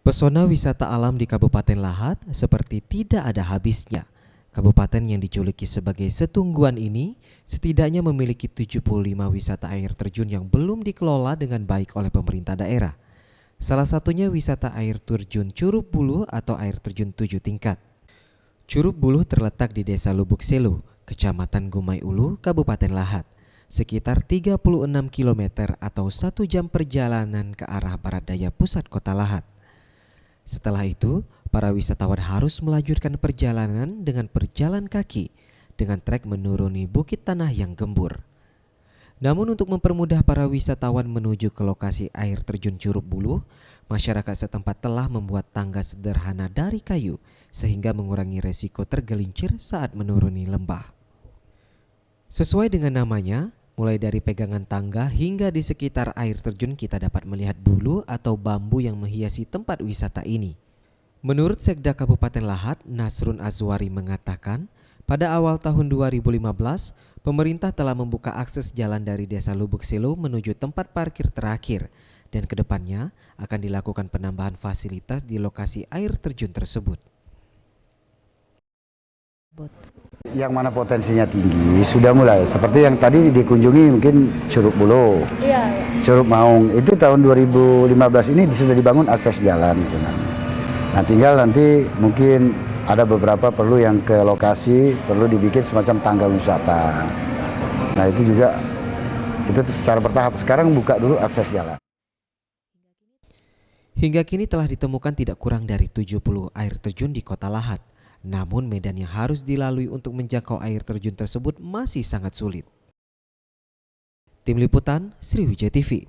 Pesona wisata alam di Kabupaten Lahat seperti tidak ada habisnya. Kabupaten yang dijuluki sebagai setungguan ini setidaknya memiliki 75 wisata air terjun yang belum dikelola dengan baik oleh pemerintah daerah. Salah satunya wisata air terjun Curug Buluh atau air terjun 7 tingkat. Curug Buluh terletak di Desa Lubuk Selo, Kecamatan Gumai Ulu, Kabupaten Lahat, sekitar 36 km atau 1 jam perjalanan ke arah barat daya pusat kota Lahat. Setelah itu, para wisatawan harus melanjutkan perjalanan dengan berjalan kaki dengan trek menuruni bukit tanah yang gembur. Namun untuk mempermudah para wisatawan menuju ke lokasi air terjun Curug Buluh, masyarakat setempat telah membuat tangga sederhana dari kayu sehingga mengurangi resiko tergelincir saat menuruni lembah. Sesuai dengan namanya, mulai dari pegangan tangga hingga di sekitar air terjun kita dapat melihat bulu atau bambu yang menghiasi tempat wisata ini. Menurut Sekda Kabupaten Lahat, Nasrun Azwari mengatakan, pada awal tahun 2015, pemerintah telah membuka akses jalan dari Desa Lubuk Selo menuju tempat parkir terakhir dan kedepannya akan dilakukan penambahan fasilitas di lokasi air terjun tersebut. Yang mana potensinya tinggi sudah mulai, seperti yang tadi dikunjungi mungkin Curug Buluh, Curug Maung, itu tahun 2015 ini sudah dibangun akses jalan. Nah tinggal nanti mungkin ada beberapa perlu yang ke lokasi, perlu dibikin semacam tangga wisata. Nah itu juga, itu secara bertahap, sekarang buka dulu akses jalan. Hingga kini telah ditemukan tidak kurang dari 70 air terjun di kota Lahat. Namun medan yang harus dilalui untuk menjangkau air terjun tersebut masih sangat sulit. Tim Liputan, Sriwijaya TV.